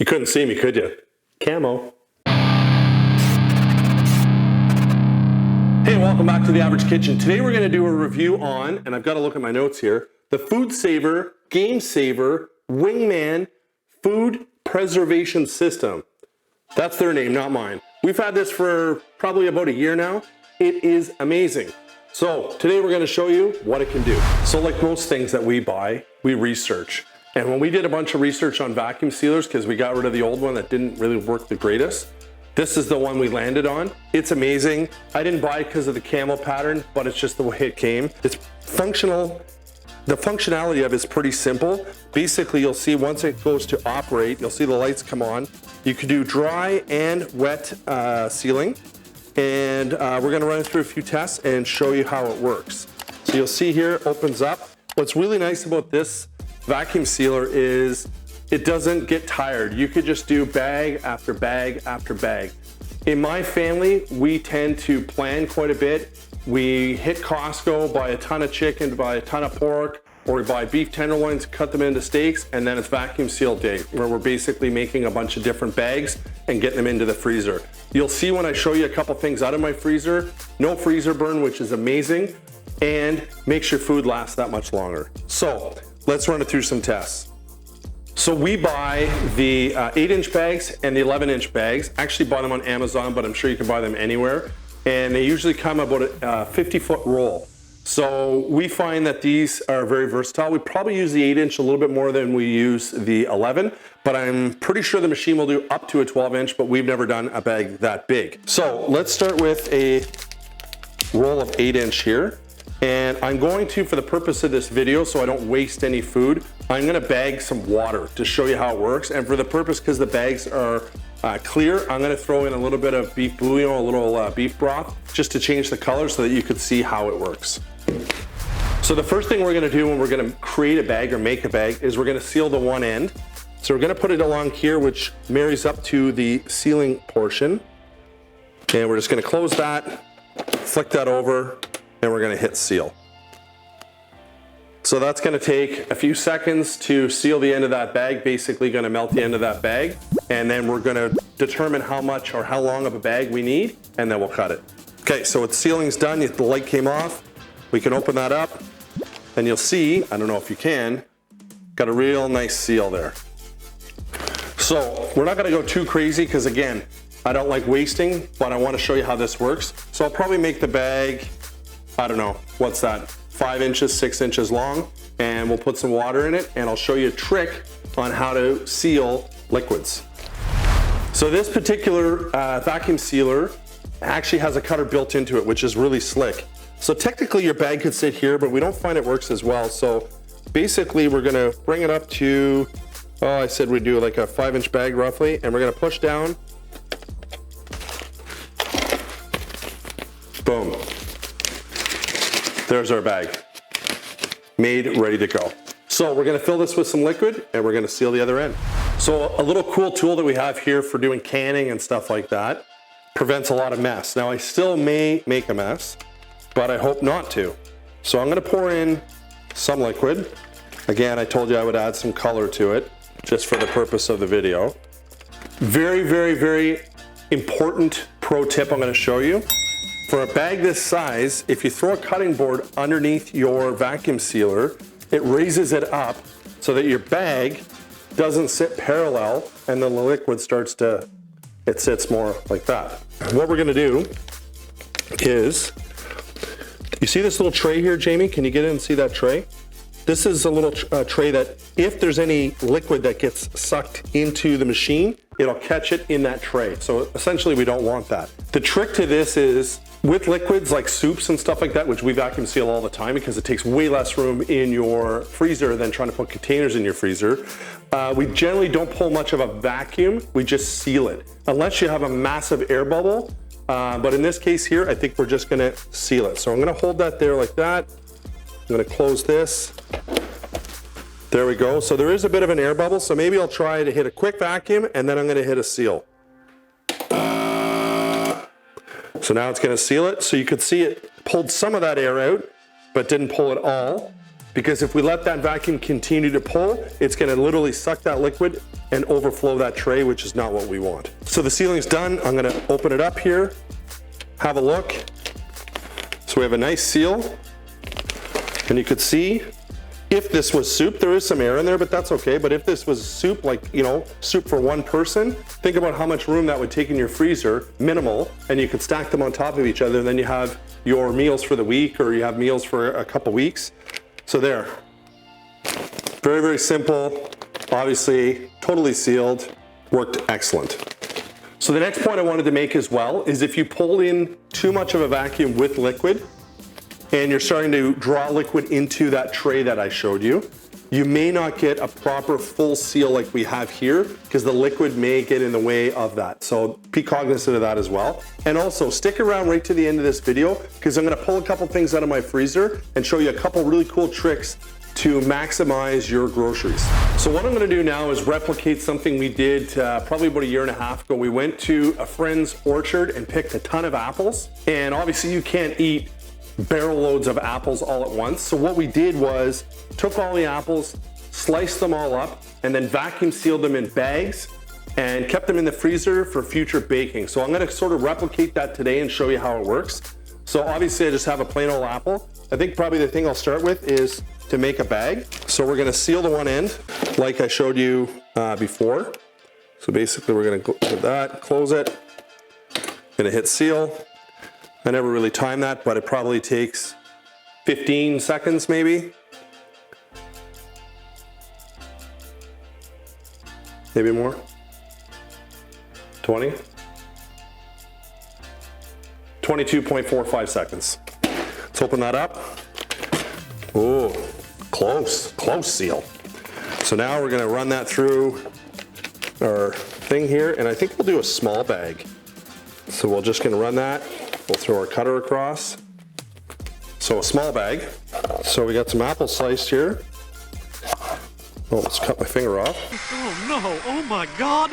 You couldn't see me, could you? Camo. Hey, welcome back to The Average Kitchen. Today we're going to do a review on, and I've got to look at my notes here, the Foodsaver Gamesaver Wingman Food Preservation System. That's their name, not mine. We've had this for probably about a year now. It is amazing. So today we're going to show you what it can do. So like most things that we buy, we research. And when we did a bunch of research on vacuum sealers, because we got rid of the old one that didn't really work the greatest, this is the one we landed on. It's amazing. I didn't buy it because of the camo pattern, but it's just the way it came. It's functional. The functionality of it is pretty simple. Basically, you'll see once it goes to operate, you'll see the lights come on. You can do dry and wet sealing. And we're gonna run through a few tests and show you how it works. So you'll see here, it opens up. What's really nice about this vacuum sealer is it doesn't get tired. You could just do bag after bag after bag. In my family, we tend to plan quite a bit. We hit Costco, buy a ton of chicken, buy a ton of pork, or we buy beef tenderloins, cut them into steaks, and then it's vacuum seal day, where we're basically making a bunch of different bags and getting them into the freezer. You'll see when I show you a couple things out of my freezer, no freezer burn, which is amazing, and makes your food last that much longer. So let's run it through some tests. So we buy the 8-inch bags and the 11-inch bags. Actually bought them on Amazon, but I'm sure you can buy them anywhere. And they usually come about a 50-foot roll. So we find that these are very versatile. We probably use the 8-inch a little bit more than we use the 11, but I'm pretty sure the machine will do up to a 12-inch, but we've never done a bag that big. So let's start with a roll of 8-inch here. And I'm going to, for the purpose of this video, so I don't waste any food, I'm gonna bag some water to show you how it works. And for the purpose, because the bags are clear, I'm gonna throw in a little bit of beef bouillon, a little beef broth, just to change the color so that you could see how it works. So the first thing we're gonna do when we're gonna create a bag or make a bag is we're gonna seal the one end. So we're gonna put it along here, which marries up to the sealing portion. And we're just gonna close that, flick that over, and we're gonna hit seal. So that's gonna take a few seconds to seal the end of that bag, basically gonna melt the end of that bag, and then we're gonna determine how much or how long of a bag we need, and then we'll cut it. Okay, so the sealing's done, the light came off. We can open that up, and you'll see, I don't know if you can, got a real nice seal there. So we're not gonna go too crazy, because again, I don't like wasting, but I wanna show you how this works. So I'll probably make the bag, I don't know, what's that? 5 inches, 6 inches long, and we'll put some water in it, and I'll show you a trick on how to seal liquids. So this particular vacuum sealer actually has a cutter built into it, which is really slick. So technically your bag could sit here, but we don't find it works as well. So basically we're gonna bring it up to, I said we'd do like a 5-inch bag roughly, and we're gonna push down. Boom. There's our bag, made, ready to go. So we're gonna fill this with some liquid and we're gonna seal the other end. So a little cool tool that we have here for doing canning and stuff like that prevents a lot of mess. Now I still may make a mess, but I hope not to. So I'm gonna pour in some liquid. Again, I told you I would add some color to it just for the purpose of the video. Very, very, very important pro tip I'm gonna show you. For a bag this size, if you throw a cutting board underneath your vacuum sealer, it raises it up so that your bag doesn't sit parallel and then the liquid starts to, it sits more like that. What we're gonna do is, you see this little tray here, Jamie? Can you get in and see that tray? This is a little tray that if there's any liquid that gets sucked into the machine, it'll catch it in that tray. So essentially we don't want that. The trick to this is with liquids like soups and stuff like that, which we vacuum seal all the time because it takes way less room in your freezer than trying to put containers in your freezer. We generally don't pull much of a vacuum, we just seal it. Unless you have a massive air bubble, but in this case here, I think we're just gonna seal it. So I'm gonna hold that there like that. I'm gonna close this. There we go. So there is a bit of an air bubble, so maybe I'll try to hit a quick vacuum and then I'm gonna hit a seal. So now it's gonna seal it. So you could see it pulled some of that air out, but didn't pull it all. because if we let that vacuum continue to pull, it's gonna literally suck that liquid and overflow that tray, which is not what we want. So the sealing's done. I'm gonna open it up here, have a look. So we have a nice seal, and you could see if this was soup, there is some air in there, but that's okay. But if this was soup, like, you know, soup for one person, think about how much room that would take in your freezer, minimal, and you could stack them on top of each other, and then you have your meals for the week, or you have meals for a couple weeks. So there, very, very simple, obviously totally sealed, worked excellent. So the next point I wanted to make as well is if you pull in too much of a vacuum with liquid, and you're starting to draw liquid into that tray that I showed you, you may not get a proper full seal like we have here, because the liquid may get in the way of that. So be cognizant of that as well. And also stick around right to the end of this video, because I'm gonna pull a couple things out of my freezer and show you a couple really cool tricks to maximize your groceries. So what I'm gonna do now is replicate something we did probably about 1.5 years ago. We went to a friend's orchard and picked a ton of apples. And obviously you can't eat barrel loads of apples all at once. So what we did was took all the apples, sliced them all up, and then vacuum sealed them in bags and kept them in the freezer for future baking. So I'm gonna sort of replicate that today and show you how it works. So obviously I just have a plain old apple. I think probably the thing I'll start with is to make a bag. So we're gonna seal the one end like I showed you before. So basically we're gonna go with that, close it, gonna hit seal. I never really time that, but it probably takes 15 seconds maybe. Maybe more. 20. 22.45 seconds. Let's open that up. Oh, close seal. So now we're gonna run that through our thing here, and I think we'll do a small bag. So we're just gonna run that. We'll throw our cutter across. So a small bag. So we got some apple sliced here. Oh, let's cut my finger off. Oh no, oh my God.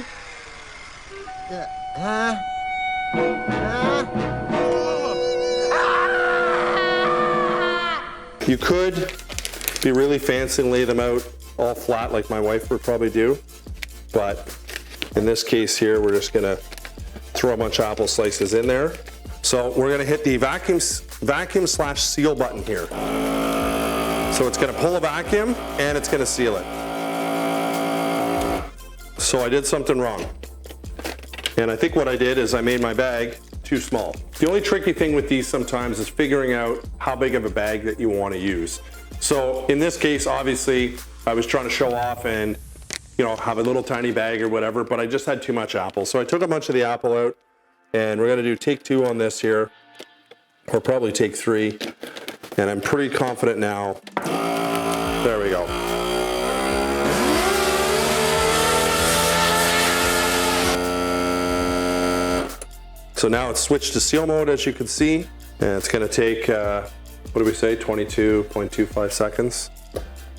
You could be really fancy and lay them out all flat like my wife would probably do. But in this case here, we're just gonna throw a bunch of apple slices in there. So we're gonna hit the vacuum/seal button here. So it's gonna pull a vacuum and it's gonna seal it. So I did something wrong. And I think what I did is I made my bag too small. The only tricky thing with these sometimes is figuring out how big of a bag that you wanna use. So in this case, obviously, I was trying to show off and, you know, have a little tiny bag or whatever, but I just had too much apple. So I took a bunch of the apple out, and we're gonna do take 2 on this here, or probably take 3. And I'm pretty confident now. There we go. So now it's switched to seal mode, as you can see, and it's gonna take, what do we say, 22.25 seconds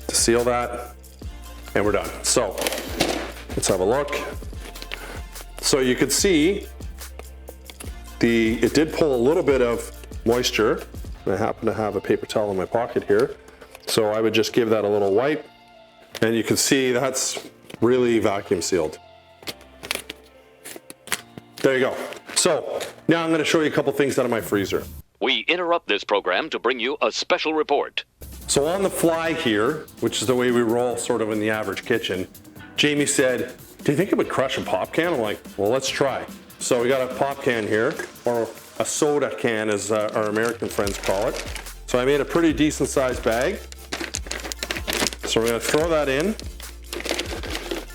to seal that, and we're done. So let's have a look. So you could see it did pull a little bit of moisture. I happen to have a paper towel in my pocket here. So I would just give that a little wipe, and you can see that's really vacuum sealed. There you go. So now I'm going to show you a couple things out of my freezer. We interrupt this program to bring you a special report. So on the fly here, which is the way we roll sort of in the average kitchen, Jamie said, do you think it would crush a pop can? I'm like, well, let's try. So we got a pop can here, or a soda can as our American friends call it. So I made a pretty decent sized bag. So we're gonna throw that in,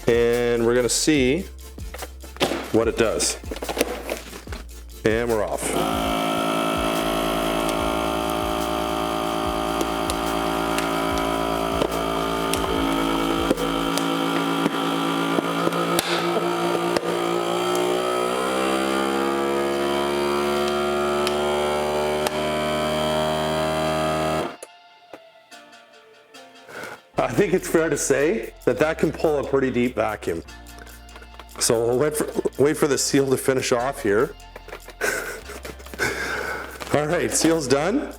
and we're gonna see what it does. And we're off. I think it's fair to say that that can pull a pretty deep vacuum. So we'll wait for the seal to finish off here. All right, seal's done.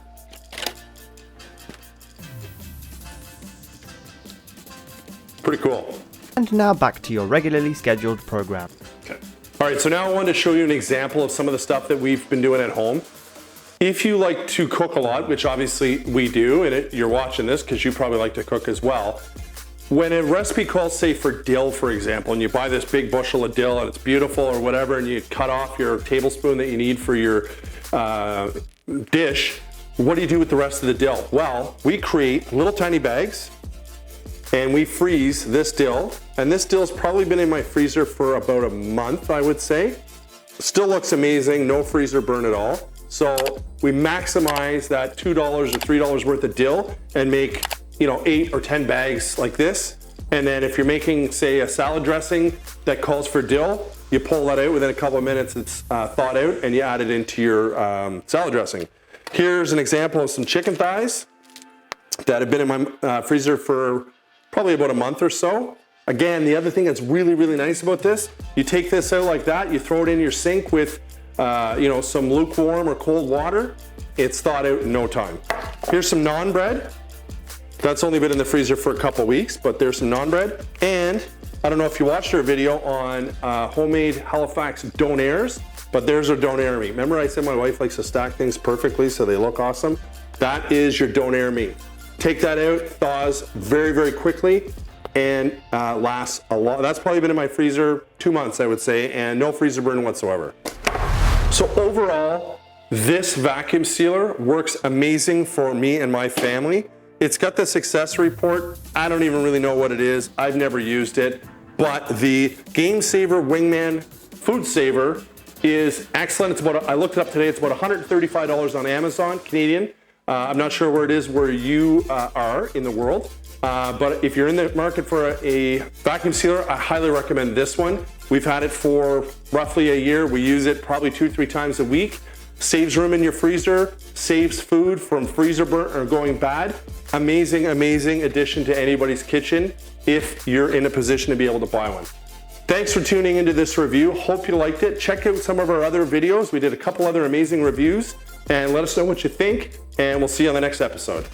Pretty cool. And now back to your regularly scheduled program. Okay. All right, so now I wanted to show you an example of some of the stuff that we've been doing at home. If you like to cook a lot, which obviously we do, and you're watching this because you probably like to cook as well. When a recipe calls, say, for dill, for example, and you buy this big bushel of dill and it's beautiful or whatever, and you cut off your tablespoon that you need for your dish, what do you do with the rest of the dill? Well, we create little tiny bags and we freeze this dill. And this dill's probably been in my freezer for about a month, I would say. Still looks amazing, no freezer burn at all. So we maximize that $2 or $3 worth of dill and make 8 or 10 bags like this. And then if you're making, say, a salad dressing that calls for dill, you pull that out within a couple of minutes, it's thawed out, and you add it into your salad dressing. Here's an example of some chicken thighs that have been in my freezer for probably about a month or so. Again, the other thing that's really, really nice about this, you take this out like that, you throw it in your sink with some lukewarm or cold water, it's thawed out in no time. Here's some naan bread. That's only been in the freezer for a couple weeks, but there's some naan bread. And I don't know if you watched our video on homemade Halifax donairs, but there's our donair meat. Remember I said my wife likes to stack things perfectly so they look awesome? That is your donair meat. Take that out, thaws very, very quickly, and lasts a lot. That's probably been in my freezer 2 months, I would say, and no freezer burn whatsoever. So overall, this vacuum sealer works amazing for me and my family. It's got this accessory port. I don't even really know what it is. I've never used it, but the Gamesaver Wingman Foodsaver is excellent. It's about, I looked it up today, it's about $135 on Amazon, Canadian. I'm not sure where it is where you are in the world, but if you're in the market for a vacuum sealer, I highly recommend this one. We've had it for roughly a year. We use it probably 2-3 times a week. Saves room in your freezer, saves food from freezer burn or going bad. Amazing, amazing addition to anybody's kitchen if you're in a position to be able to buy one. Thanks for tuning into this review. Hope you liked it. Check out some of our other videos. We did a couple other amazing reviews, and let us know what you think, and we'll see you on the next episode.